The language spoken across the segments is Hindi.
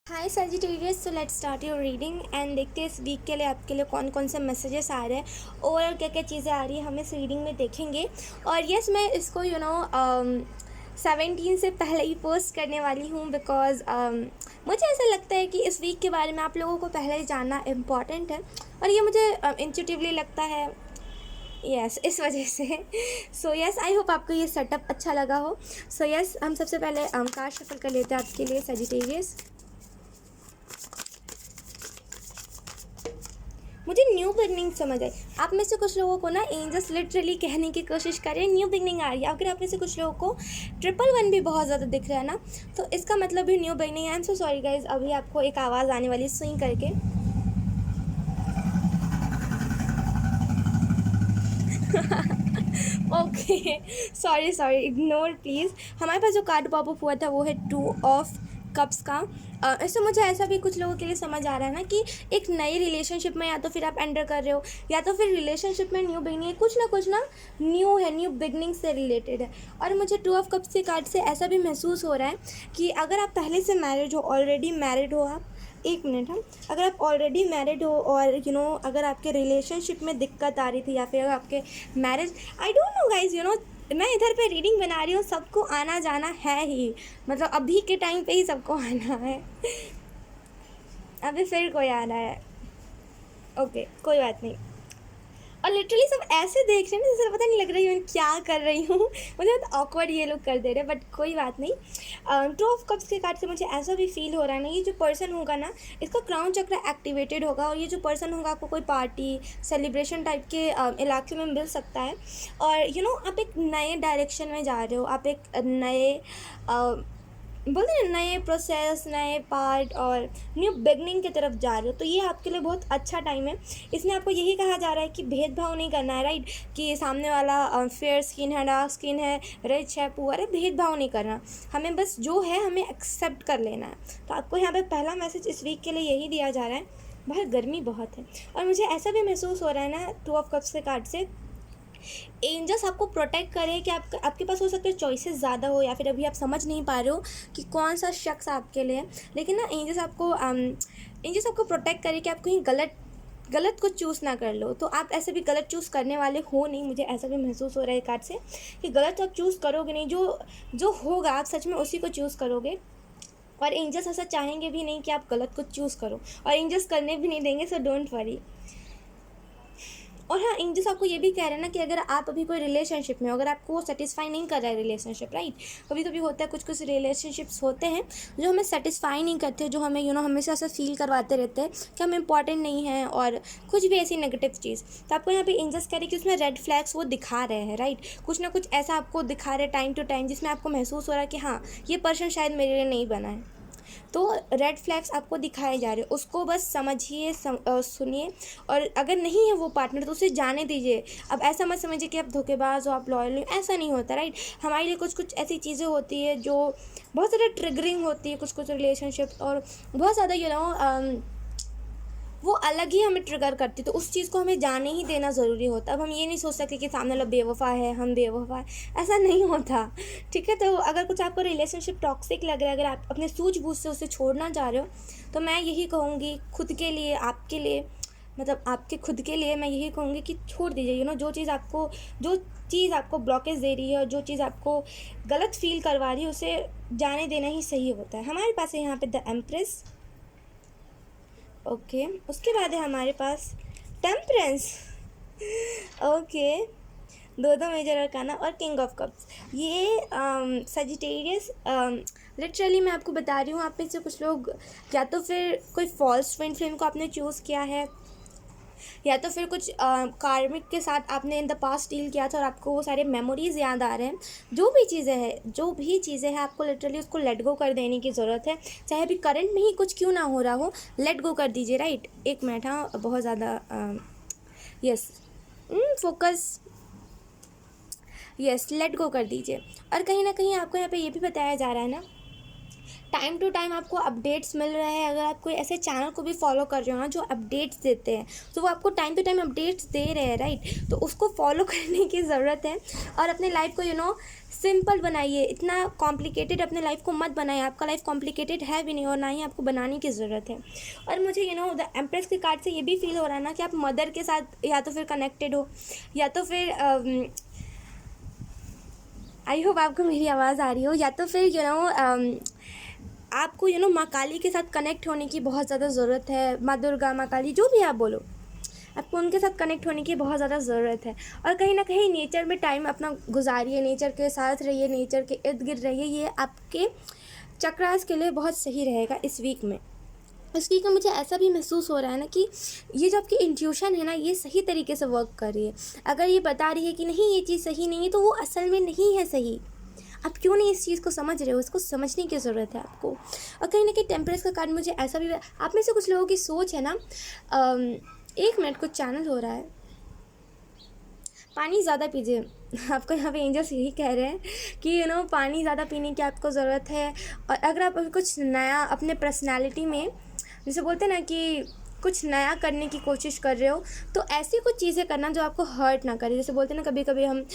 Hi Sagittarius, so let's start your reading and देखते हैं इस वीक के लिए आपके लिए कौन कौन से मैसेजेस आ रहे हैं और क्या क्या चीज़ें आ रही है हम इस रीडिंग में देखेंगे। और यस, मैं इसको 17 से पहले ही पोस्ट करने वाली हूँ बिकॉज मुझे ऐसा लगता है कि इस वीक के बारे में आप लोगों को पहले ही जानना इम्पॉर्टेंट है और ये मुझे इंट्यूटिवली लगता है। इस वजह से सो यस, आई होप आपको ये सेटअप अच्छा लगा हो। सो यस, हम सबसे पहले कार्ड शफल कर लेते हैं आपके लिए सजिटेरियस। मुझे न्यू बिगनिंग समझ आई। आप में से कुछ लोगों को ना एंजल्स लिटरली कहने की कोशिश कर रहे हैं न्यू बिगनिंग आ रही है। अगर आप में से कुछ लोगों को 111 भी बहुत ज़्यादा दिख रहा है ना, तो इसका मतलब भी new beginning. I am so sorry guys, अभी आपको एक आवाज़ आने वाली स्विंग करके। Okay, sorry sorry, ignore please. हमारे पास जो कार्ड पॉपअप हुआ था वो है 2 ऑफ कप्स का। इससे मुझे ऐसा भी कुछ लोगों के लिए समझ आ रहा है ना कि एक नई रिलेशनशिप में या तो फिर आप एंटर कर रहे हो या तो फिर रिलेशनशिप में न्यू बिगनिंग है, कुछ ना न्यू है, न्यू बिगनिंग से रिलेटेड है। और मुझे 2 ऑफ कप्स के कार्ड से ऐसा भी महसूस हो रहा है कि अगर आप पहले से मैरिड हो, ऑलरेडी मैरिड हो आप, एक मिनट, हम अगर आप ऑलरेडी मैरिड हो और अगर आपके रिलेशनशिप में दिक्कत आ रही थी या फिर अगर आपके marriage, I don't know guys, मैं इधर पे रीडिंग बना रही हूँ, सबको आना जाना है ही, मतलब अभी के टाइम पे ही सबको आना है। अभी फिर कोई आना है, ओके कोई बात नहीं। और लिटरली सब ऐसे देख रहे हैं ना जैसे पता नहीं लग रही मैं क्या कर रही हूँ। मुझे बहुत ऑकवर्ड ये लोग कर दे रहे हैं, बट कोई बात नहीं। 2 ऑफ कप्स के कार्ड से मुझे ऐसा भी फील हो रहा है ना, ये जो पर्सन होगा ना, इसका क्राउन चक्र एक्टिवेटेड होगा और ये जो पर्सन होगा आपको कोई पार्टी सेलिब्रेशन टाइप के इलाके में मिल सकता है। और आप एक नए डायरेक्शन में जा रहे हो, आप एक नए बोलते हैं नए प्रोसेस, नए पार्ट और न्यू बिगनिंग की तरफ जा रहे हो, तो ये आपके लिए बहुत अच्छा टाइम है। इसमें आपको यही कहा जा रहा है कि भेदभाव नहीं करना है, राइट, कि सामने वाला फेयर स्किन है, डार्क स्किन है, रिच है, पुअर है, भेदभाव नहीं करना, हमें बस जो है हमें एक्सेप्ट कर लेना है। तो आपको यहाँ पे पहला मैसेज इस वीक के लिए यही दिया जा रहा है। बाहर गर्मी बहुत है और मुझे ऐसा भी महसूस हो रहा है ना 2 ऑफ कप्स के कार्ड से, एंजल्स आपको प्रोटेक्ट करें कि आपके पास हो सकते हैं चॉइसेस ज़्यादा हो या फिर अभी आप समझ नहीं पा रहे हो कि कौन सा शख्स आपके लिए है, लेकिन ना एंजल्स आपको प्रोटेक्ट करें कि आप कहीं गलत को चूज़ ना कर लो। तो आप ऐसे भी गलत चूज़ करने वाले हो नहीं, मुझे ऐसा भी महसूस हो रहा है कार्ड से कि गलत आप चूज़ करोगे नहीं, जो जो होगा आप सच में उसी को चूज़ करोगे। और एंजल्स ऐसा चाहेंगे भी नहीं कि आप गलत को चूज़ करो, और एंजल्स करने भी नहीं देंगे, सो डोंट वरी। और हाँ, एंजल्स आपको ये भी कह रहे हैं ना कि अगर आप अभी कोई रिलेशनशिप में हो, अगर आपको वो सेटिस्फाई नहीं कर रहा है रिलेशनशिप, राइट, कभी कभी होता है, कुछ रिलेशनशिप्स होते हैं जो हमें सेटिस्फाई नहीं करते, जो हमें हमेशा ऐसा फील करवाते रहते हैं कि हम इंपॉर्टेंट नहीं हैं और कुछ भी ऐसी नेगेटिव चीज़। तो आपको यहाँ पे एंजल्स कह रहे हैं कि उसमें रेड फ्लैग्स वो दिखा रहे हैं, राइट, कुछ ना कुछ ऐसा आपको दिखा रहे हैं टाइम टू टाइम जिसमें आपको महसूस हो रहा है कि हाँ, ये पर्सन शायद मेरे लिए नहीं बना है। तो रेड फ्लैग्स आपको दिखाए जा रहे हैं, उसको बस समझिए, सुनिए, और अगर नहीं है वो पार्टनर तो उसे जाने दीजिए। अब ऐसा मत समझिए कि आप धोखेबाज हो, आप लॉयल नहीं, ऐसा नहीं होता, राइट। हमारे लिए कुछ ऐसी चीज़ें होती है जो बहुत ज़्यादा ट्रिगरिंग होती है, कुछ रिलेशनशिप, और बहुत ज़्यादा वो अलग ही हमें ट्रिगर करती, तो उस चीज़ को हमें जाने ही देना ज़रूरी होता। अब हम ये नहीं सोच सकते कि सामने वाला बेवफा है, हम बेवफा है, ऐसा नहीं होता, ठीक है। तो अगर कुछ आपको रिलेशनशिप टॉक्सिक लग रहा है, अगर आप अपने सूझबूझ से उसे छोड़ना चाह रहे हो, तो मैं यही कहूँगी खुद के लिए, आपके लिए, मतलब आपके खुद के लिए मैं यही कहूँगी कि छोड़ दीजिए। जो चीज़ आपको ब्लॉकेज दे रही है और जो चीज़ आपको गलत फील करवा रही है, उसे जाने देना ही सही होता है। हमारे पास है यहाँ पे द एम्प्रेस, ओके, उसके बाद है हमारे पास टेम्परेंस, ओके, दो मेजर अरकाना और किंग ऑफ कप्स। ये सजिटेरियस, लिटरली मैं आपको बता रही हूँ, आप में से कुछ लोग या तो फिर कोई फॉल्स ट्विन फ्लेम को आपने चूज़ किया है, या तो फिर कुछ कार्मिक के साथ आपने इन द पास्ट डील किया था और आपको वो सारे मेमोरीज़ याद आ रहे हैं। जो भी चीज़ें हैं आपको लिटरली उसको लेट गो कर देने की ज़रूरत है, चाहे अभी करंट में ही कुछ क्यों ना हो रहा हो, लेट गो कर दीजिए, राइट। एक मिनट, हाँ, बहुत ज़्यादा yes, focus, yes, let go कर दीजिए। और कहीं ना कहीं आपको यहाँ पे ये भी बताया जा रहा है ना टाइम टू टाइम आपको अपडेट्स मिल रहे हैं। अगर आप कोई ऐसे चैनल को भी फॉलो कर रहे हो ना जो अपडेट्स देते हैं, तो वो आपको टाइम टू टाइम अपडेट्स दे रहे हैं, राइट। तो उसको फॉलो करने की ज़रूरत है। और अपने लाइफ को सिंपल बनाइए, इतना कॉम्प्लिकेटेड अपने लाइफ को मत बनाइए। आपका लाइफ कॉम्प्लिकेटेड है भी नहीं और ना ही आपको बनाने की ज़रूरत है। और मुझे द एम्प्रेस के कार्ड से ये भी फील हो रहा है ना कि आप मदर के साथ या तो फिर कनेक्टेड हो, या तो फिर आई होप आपको मेरी आवाज़ आ रही हो, या तो फिर आपको माँ काली के साथ कनेक्ट होने की बहुत ज़्यादा ज़रूरत है। माँ दुर्गा, माँ काली, जो भी आप बोलो, आपको उनके साथ कनेक्ट होने की बहुत ज़्यादा ज़रूरत है। और कहीं ना कहीं नेचर में टाइम अपना गुजारिए, नेचर के साथ रहिए, नेचर के इर्द गिर्द रहिए। ये आपके चक्रास के लिए बहुत सही रहेगा इस वीक में। इस वीक में मुझे ऐसा भी महसूस हो रहा है ना कि ये जो आपकी इंट्यूशन है ना, ये सही तरीके से वर्क कर रही है। अगर ये बता रही है कि नहीं ये चीज़ सही नहीं है, तो वो असल में नहीं है सही। आप क्यों नहीं इस चीज़ को समझ रहे हो, इसको समझने की ज़रूरत है आपको। और कहीं ना कहीं टेम्परेचर का कार्ड मुझे ऐसा भी, आप में से कुछ लोगों की सोच है ना, 1 मिनट कुछ चैनल हो रहा है, पानी ज़्यादा पीजिए। आपको यहाँ पे एंजल्स यही कह रहे हैं कि पानी ज़्यादा पीने की आपको ज़रूरत है। और अगर आप अभी कुछ नया अपने पर्सनैलिटी में, जैसे बोलते हैं ना कि कुछ नया करने की कोशिश कर रहे हो, तो ऐसी कुछ चीज़ें करना जो आपको हर्ट ना करे। जैसे बोलते हैं ना, कभी कभी हम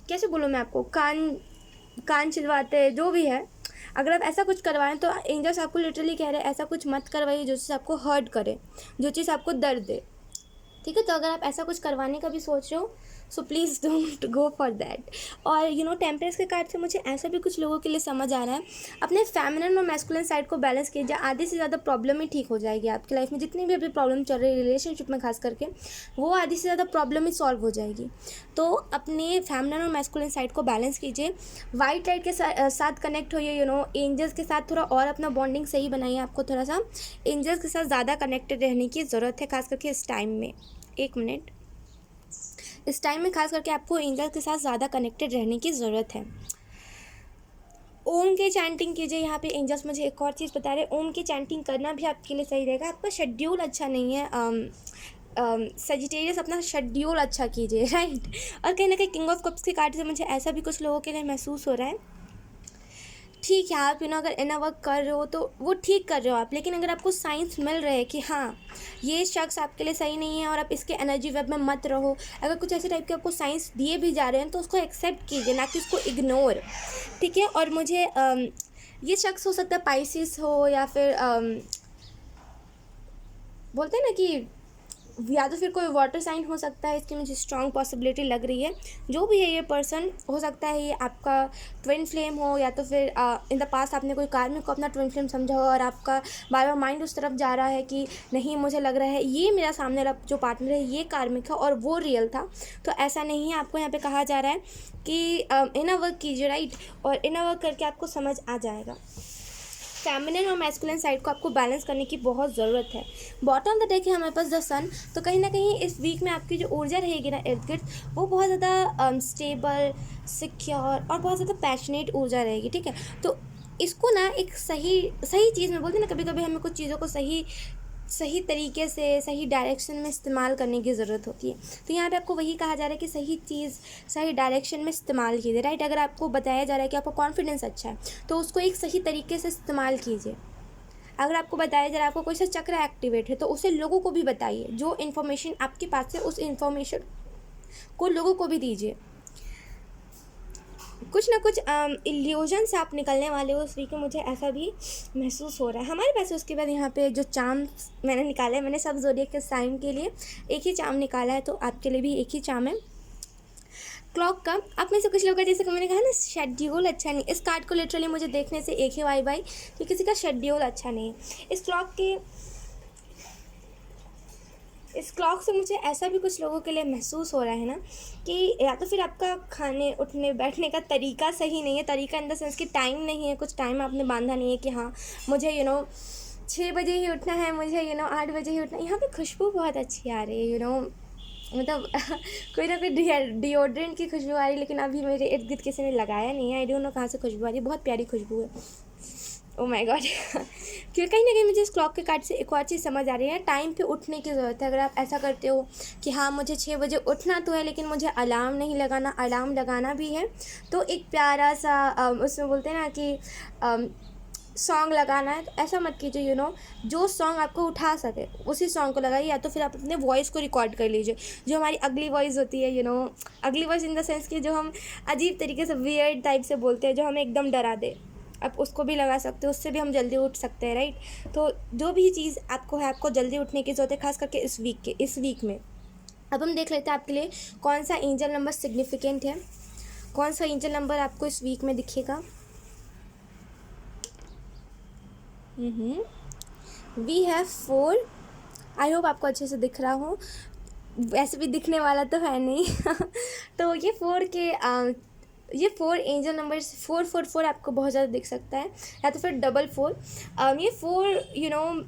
कैसे बोलूँ मैं आपको, कान छिलवाते हैं, जो भी है। अगर आप ऐसा कुछ करवाएं तो एंजल्स आपको लिटरली कह रहे हैं ऐसा कुछ मत करवाइए जो चीज़ आपको हर्ट करे, जो चीज़ आपको दर्द दे, ठीक है। तो अगर आप ऐसा कुछ करवाने का भी सोच रहे हो, so please don't go for that. और टेम्परेचर के कार्ड से मुझे ऐसा भी कुछ लोगों के लिए समझ आ रहा है, अपने फेमिनिन और मैस्कुलिन साइड को बैलेंस कीजिए। आधे से ज़्यादा प्रॉब्लम ही ठीक हो जाएगी आपकी लाइफ में। जितनी भी अभी प्रॉब्लम चल रही है रिलेशनशिप में खास करके, वो आधी से ज़्यादा प्रॉब्लम ही सॉल्व हो जाएगी। तो अपने फेमिनिन और मैस्कुलिन साइड को बैलेंस कीजिए। वाइट लाइट के साथ कनेक्ट होइए, एंजल्स के साथ थोड़ा और अपना बॉन्डिंग सही बनाइए। आपको थोड़ा सा एंजल्स के साथ ज़्यादा कनेक्टेड रहने की ज़रूरत है, खास करके इस टाइम में। 1 मिनट, इस टाइम में खास करके आपको एंजल के साथ ज़्यादा कनेक्टेड रहने की ज़रूरत है। ओम के चैंटिंग कीजिए। यहाँ पे एंजल्स मुझे एक और चीज़ बता रहे हैं, ओम की चैंटिंग करना भी आपके लिए सही रहेगा। आपका शेड्यूल अच्छा नहीं है, सजिटेरियस, अपना शेड्यूल अच्छा कीजिए, राइट। और कहीं ना कहीं किंग ऑफ कप्स के कार्ड से मुझे ऐसा भी कुछ लोगों के लिए महसूस हो रहा है, ठीक है आप अगर इनर वर्क कर रहे हो तो वो ठीक कर रहे हो आप, लेकिन अगर आपको साइंस मिल रहे हैं कि हाँ ये शख्स आपके लिए सही नहीं है और आप इसके एनर्जी वेब में मत रहो, अगर कुछ ऐसे टाइप के आपको साइंस दिए भी जा रहे हैं तो उसको एक्सेप्ट कीजिए, ना कि उसको इग्नोर, ठीक है। और मुझे ये शख्स हो सकता है पाइसिस हो, या फिर बोलते हैं ना कि या तो फिर कोई वाटर साइन हो सकता है, इसकी मुझे स्ट्रॉन्ग पॉसिबिलिटी लग रही है। जो भी है ये पर्सन, हो सकता है ये आपका ट्विन फ्लेम हो, या तो फिर इन द पास्ट आपने कोई कार्मिक को अपना ट्विन फ्लेम समझा हो और आपका बार बार माइंड उस तरफ जा रहा है कि नहीं मुझे लग रहा है ये मेरा सामने वाला जो पार्टनर है ये कार्मिक है और वो रियल था। तो ऐसा नहीं है, आपको यहाँ पे कहा जा रहा है कि इनर वर्क कीजिए, राइट। और इनर वर्क करके आपको समझ आ जाएगा। फेमिनिन और मैस्कुलिन साइड को आपको बैलेंस करने की बहुत ज़रूरत है। बॉटम द डेक है हमारे पास द सन। तो कहीं ना कहीं इस वीक में आपकी जो ऊर्जा रहेगी ना इर्द गिर्द, वो बहुत ज़्यादा स्टेबल, सिक्योर और बहुत ज़्यादा पैशनेट ऊर्जा रहेगी, ठीक है। तो इसको ना एक सही चीज़ में बोलते हैं ना, कभी कभी हमें कुछ चीज़ों को सही तरीके से सही डायरेक्शन में इस्तेमाल करने की ज़रूरत होती है। तो यहाँ पे आपको वही कहा जा रहा है कि सही चीज़ सही डायरेक्शन में इस्तेमाल कीजिए, राइट। अगर आपको बताया जा रहा है कि आपका कॉन्फिडेंस अच्छा है तो उसको एक सही तरीके से इस्तेमाल कीजिए। अगर आपको बताया जा रहा है आपको कोई सा चक्र एक्टिवेट है तो उसे लोगों को भी बताइए। जो इन्फॉर्मेशन आपके पास है उस इन्फॉर्मेशन को लोगों को भी दीजिए। कुछ ना कुछ इल्यूजन से आप निकलने वाले हो उस वीक में, मुझे ऐसा भी महसूस हो रहा है। हमारे पास उसके बाद यहाँ पे जो चार्म मैंने निकाला है, मैंने सब ज़ोडिएक के साइन के लिए एक ही चार्म निकाला है, तो आपके लिए भी एक ही चार्म है क्लॉक का। आप में से कुछ लोग का जैसे कि मैंने कहा ना शेड्यूल अच्छा नहीं, इस कार्ड को लिटरली मुझे देखने से एक ही वाइब आई कि किसी का शेड्यूल अच्छा नहीं है। इस क्लॉक से मुझे ऐसा भी कुछ लोगों के लिए महसूस हो रहा है ना कि या तो फिर आपका खाने उठने बैठने का तरीका सही नहीं है, तरीका इन द सेंस कि टाइम नहीं है, कुछ टाइम आपने बांधा नहीं है कि हाँ मुझे 6 बजे ही उठना है, मुझे 8 बजे ही उठना है। यहाँ पे खुशबू बहुत अच्छी आ रही है, मतलब कोई ना कोई डिओड्रेंट की खुशबू आ रही है, लेकिन अभी मेरे इर्द गिर्द किसी ने लगाया नहीं है। आई डोंट नो कहाँ से खुशबू आ रही है, बहुत प्यारी खुशबू है। ओ माय गॉड क्योंकि कहीं ना कहीं मुझे इस क्लॉक के कार्ड से एक और चीज़ समझ आ रही है, टाइम पे उठने की ज़रूरत है। अगर आप ऐसा करते हो कि हाँ मुझे 6 बजे उठना तो है लेकिन मुझे अलार्म नहीं लगाना, अलार्म लगाना भी है, तो एक प्यारा सा उसमें बोलते हैं ना कि सॉन्ग लगाना है तो ऐसा मत कीजिए, जो सॉन्ग आपको उठा सके उसी सॉन्ग को लगाइए, या तो फिर आप अपने वॉइस को रिकॉर्ड कर लीजिए। जो हमारी अगली वॉइस होती है, अगली वॉइस इन द सेंस कि जो हम अजीब तरीके से वियर्ड टाइप से बोलते हैं, जो हमें एकदम डरा दे, आप उसको भी लगा सकते हो, उससे भी हम जल्दी उठ सकते हैं, राइट। तो जो भी चीज़ आपको है, आपको जल्दी उठने की ज़रूरत है, खास करके इस वीक में। अब हम देख लेते हैं आपके लिए कौन सा एंजल नंबर सिग्निफिकेंट है, कौन सा एंजल नंबर आपको इस वीक में दिखेगा। We have 4। आई होप आपको अच्छे से दिख रहा हो, वैसे भी दिखने वाला तो है नहीं तो ये 4 एंजल नंबर्स 444 आपको बहुत ज़्यादा दिख सकता है, या तो फिर 44। ये 4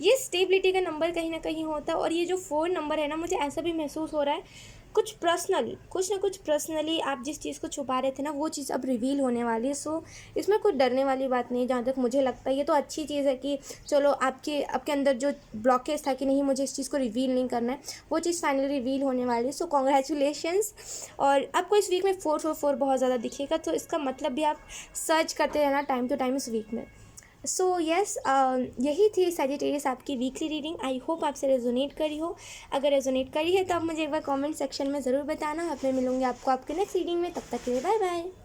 ये स्टेबिलिटी का नंबर कहीं ना कहीं होता है। और ये जो 4 नंबर है ना, मुझे ऐसा भी महसूस हो रहा है कुछ ना कुछ पर्सनली आप जिस चीज़ को छुपा रहे थे ना, वो चीज़ अब रिवील होने वाली है। सो इसमें कोई डरने वाली बात नहीं है, जहाँ तक मुझे लगता है। ये तो अच्छी चीज़ है कि चलो आपके अंदर जो ब्लॉकेज था कि नहीं मुझे इस चीज़ को रिवील नहीं करना है, वो चीज़ फाइनली रिवील होने वाली है। सो कॉन्ग्रेचुलेशंस। और आपको इस वीक में 444 बहुत ज़्यादा दिखेगा, तो इसका मतलब भी आप सर्च करते रहना टाइम टू टाइम इस वीक में। सो यस, यही थी सैजिटेरियस आपकी वीकली रीडिंग। आई होप आपसे रेजोनेट करी हो। अगर रेजोनेट करी है तो आप मुझे एक बार कमेंट सेक्शन में ज़रूर बताना। अब मैं मिलूँगी आपको आपके नेक्स्ट रीडिंग में, तब तक के लिए बाय बाय।